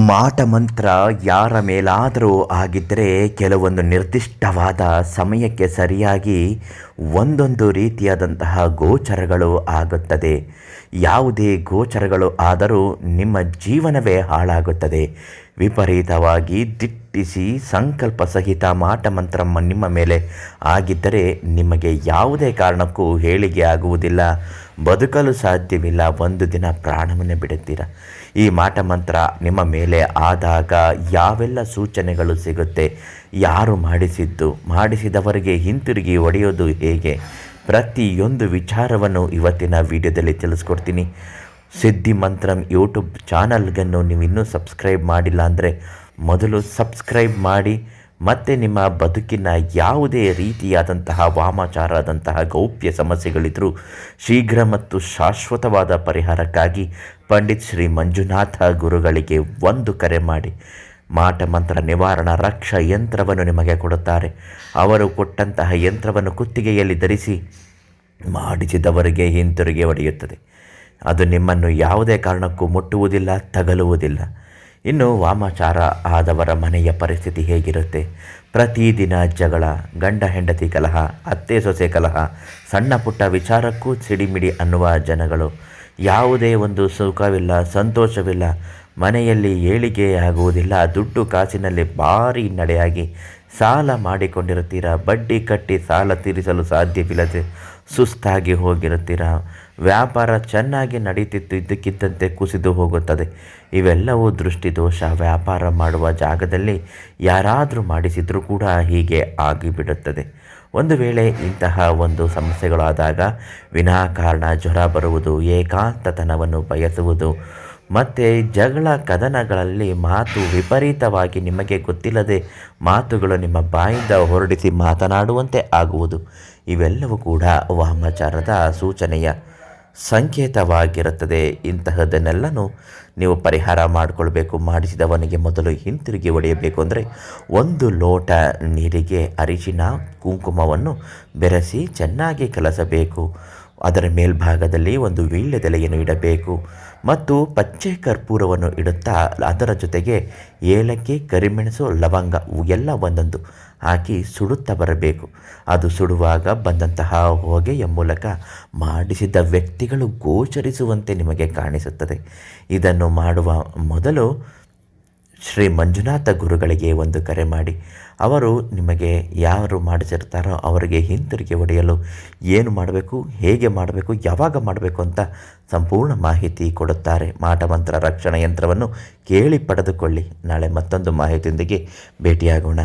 ಮಾಟ ಮಂತ್ರ ಯಾರ ಮೇಲಾದರೂ ಆಗಿದ್ದರೆ ಕೆಲವೊಂದು ನಿರ್ದಿಷ್ಟವಾದ ಸಮಯಕ್ಕೆ ಸರಿಯಾಗಿ ಒಂದೊಂದು ರೀತಿಯಾದಂತಹ ಗೋಚರಗಳು ಆಗುತ್ತದೆ. ಯಾವುದೇ ಗೋಚರಗಳು ಆದರೂ ನಿಮ್ಮ ಜೀವನವೇ ಹಾಳಾಗುತ್ತದೆ. ವಿಪರೀತವಾಗಿ ದಿಟ್ಟಿಸಿ ಸಂಕಲ್ಪ ಸಹಿತ ಮಾಟ ಮಂತ್ರ ನಿಮ್ಮ ಮೇಲೆ ಆಗಿದ್ದರೆ ನಿಮಗೆ ಯಾವುದೇ ಕಾರಣಕ್ಕೂ ಏಳಿಗೆ ಆಗುವುದಿಲ್ಲ, ಬದುಕಲು ಸಾಧ್ಯವಿಲ್ಲ, ಒಂದು ದಿನ ಪ್ರಾಣವನ್ನೇ ಬಿಡುತ್ತೀರ. ಈ ಮಾಟ ಮಂತ್ರ ನಿಮ್ಮ ಮೇಲೆ ಆದಾಗ ಯಾವೆಲ್ಲ ಸೂಚನೆಗಳು ಸಿಗುತ್ತೆ, ಯಾರು ಮಾಡಿಸಿದವರಿಗೆ ಹಿಂತಿರುಗಿ ಹೊಡೆಯೋದು ಹೇಗೆ, ಪ್ರತಿಯೊಂದು ವಿಚಾರವನ್ನು ಇವತ್ತಿನ ವಿಡಿಯೋದಲ್ಲಿ ತಿಳಿಸ್ಕೊಡ್ತೀನಿ. ಸಿದ್ಧಿ ಮಂತ್ರಂ ಯೂಟ್ಯೂಬ್ ಚಾನಲ್ಗನ್ನು ನೀವು ಇನ್ನೂ ಸಬ್ಸ್ಕ್ರೈಬ್ ಮಾಡಿಲ್ಲ ಅಂದರೆ ಮೊದಲು ಸಬ್ಸ್ಕ್ರೈಬ್ ಮಾಡಿ. ಮತ್ತು ನಿಮ್ಮ ಬದುಕಿನ ಯಾವುದೇ ರೀತಿಯಾದಂತಹ ವಾಮಾಚಾರದಂತಹ ಗೌಪ್ಯ ಸಮಸ್ಯೆಗಳಿದ್ದರೂ ಶೀಘ್ರ ಮತ್ತು ಶಾಶ್ವತವಾದ ಪರಿಹಾರಕ್ಕಾಗಿ ಪಂಡಿತ್ ಶ್ರೀ ಮಂಜುನಾಥ ಗುರುಗಳಿಗೆ ಒಂದು ಕರೆ ಮಾಡಿ. ಮಾಟ ಮಂತ್ರ ನಿವಾರಣಾ ರಕ್ಷ ಯಂತ್ರವನ್ನು ನಿಮಗೆ ಕೊಡುತ್ತಾರೆ. ಅವರು ಕೊಟ್ಟಂತಹ ಯಂತ್ರವನ್ನು ಕುತ್ತಿಗೆಯಲ್ಲಿ ಧರಿಸಿ ಮಾಡಿಸಿದವರಿಗೆ ಹಿಂತಿರುಗಿ ಹೊಡೆಯುತ್ತದೆ. ಅದು ನಿಮ್ಮನ್ನು ಯಾವುದೇ ಕಾರಣಕ್ಕೂ ಮುಟ್ಟುವುದಿಲ್ಲ, ತಗಲುವುದಿಲ್ಲ. ಇನ್ನು ವಾಮಾಚಾರ ಆದವರ ಮನೆಯ ಪರಿಸ್ಥಿತಿ ಹೇಗಿರುತ್ತೆ? ಪ್ರತಿದಿನ ಜಗಳ, ಗಂಡ ಹೆಂಡತಿ ಕಲಹ, ಅತ್ತೆ ಸೊಸೆ ಕಲಹ, ಸಣ್ಣ ಪುಟ್ಟ ವಿಚಾರಕ್ಕೂ ಸಿಡಿಮಿಡಿ ಅನ್ನುವ ಜನಗಳು. ಯಾವುದೇ ಒಂದು ಸುಖವಿಲ್ಲ, ಸಂತೋಷವಿಲ್ಲ, ಮನೆಯಲ್ಲಿ ಏಳಿಗೆ ಆಗುವುದಿಲ್ಲ, ದುಡ್ಡು ಕಾಸಿನಲ್ಲಿ ಭಾರಿ ನಡೆಯಾಗಿ ಸಾಲ ಮಾಡಿಕೊಂಡಿರುತ್ತೀರ, ಬಡ್ಡಿ ಕಟ್ಟಿ ಸಾಲ ತೀರಿಸಲು ಸಾಧ್ಯವಿಲ್ಲದೆ ಸುಸ್ತಾಗಿ ಹೋಗಿರುತ್ತೀರ, ವ್ಯಾಪಾರ ಚೆನ್ನಾಗಿ ನಡೀತಿತ್ತು, ಇದ್ದಕ್ಕಿದ್ದಂತೆ ಕುಸಿದು ಹೋಗುತ್ತದೆ. ಇವೆಲ್ಲವೂ ದೃಷ್ಟಿದೋಷ. ವ್ಯಾಪಾರ ಮಾಡುವ ಜಾಗದಲ್ಲಿ ಯಾರಾದರೂ ಮಾಡಿಸಿದರೂ ಕೂಡ ಹೀಗೆ ಆಗಿಬಿಡುತ್ತದೆ. ಒಂದು ವೇಳೆ ಇಂತಹ ಒಂದು ಸಮಸ್ಯೆಗಳಾದಾಗ ವಿನಾಕಾರಣ ಜ್ವರ ಬರುವುದು, ಏಕಾಂತತನವನ್ನು ಬಯಸುವುದು, ಮತ್ತು ಜಗಳ ಕದನಗಳಲ್ಲಿ ಮಾತು ವಿಪರೀತವಾಗಿ ನಿಮಗೆ ಗೊತ್ತಿಲ್ಲದೆ ಮಾತುಗಳು ನಿಮ್ಮ ಬಾಯಿಂದ ಹೊರಡಿಸಿ ಮಾತನಾಡುವಂತೆ ಆಗುವುದು, ಇವೆಲ್ಲವೂ ಕೂಡ ವಾಮಾಚಾರದ ಸೂಚನೆಯ ಸಂಕೇತವಾಗಿರುತ್ತದೆ. ಇಂತಹದನ್ನೆಲ್ಲನೂ ನೀವು ಪರಿಹಾರ ಮಾಡಿಕೊಳ್ಬೇಕು. ಮಾಡಿಸಿದವನಿಗೆ ಮೊದಲು ಹಿಂತಿರುಗಿ ಹೊಡೆಯಬೇಕು ಅಂದರೆ 1 ಲೋಟ ನೀರಿಗೆ ಅರಿಶಿನ ಕುಂಕುಮವನ್ನು ಬೆರೆಸಿ ಚೆನ್ನಾಗಿ ಕಲಸಬೇಕು. ಅದರ ಮೇಲ್ಭಾಗದಲ್ಲಿ ಒಂದು ವೀಳ್ಯದೆಲೆಯನ್ನು ಇಡಬೇಕು ಮತ್ತು ಪಚ್ಚೆ ಕರ್ಪೂರವನ್ನು ಇಡುತ್ತಾ ಅದರ ಜೊತೆಗೆ ಏಲಕ್ಕಿ, ಕರಿಮೆಣಸು, ಲವಂಗ ಎಲ್ಲ ಒಂದೊಂದು ಹಾಕಿ ಸುಡುತ್ತಾ ಬರಬೇಕು. ಅದು ಸುಡುವಾಗ ಬಂದಂತಹ ಹೊಗೆಯ ಮೂಲಕ ಮಾಡಿಸಿದ ವ್ಯಕ್ತಿಗಳು ಗೋಚರಿಸುವಂತೆ ನಿಮಗೆ ಕಾಣಿಸುತ್ತದೆ. ಇದನ್ನು ಮಾಡುವ ಮೊದಲು ಶ್ರೀ ಮಂಜುನಾಥ ಗುರುಗಳಿಗೆ ಒಂದು ಕರೆ ಮಾಡಿ. ಅವರು ನಿಮಗೆ ಯಾರು ಮಾಡಿಸಿರ್ತಾರೋ ಅವರಿಗೆ ಹಿಂತಿರುಗಿ ಹೊಡೆಯಲು ಏನು ಮಾಡಬೇಕು, ಹೇಗೆ ಮಾಡಬೇಕು, ಯಾವಾಗ ಮಾಡಬೇಕು ಅಂತ ಸಂಪೂರ್ಣ ಮಾಹಿತಿ ಕೊಡುತ್ತಾರೆ. ಮಾಟ ಮಂತ್ರ ರಕ್ಷಣಾ ಯಂತ್ರವನ್ನು ಕೇಳಿ ಪಡೆದುಕೊಳ್ಳಿ. ನಾಳೆ ಮತ್ತೊಂದು ಮಾಹಿತಿಯೊಂದಿಗೆ ಭೇಟಿಯಾಗೋಣ.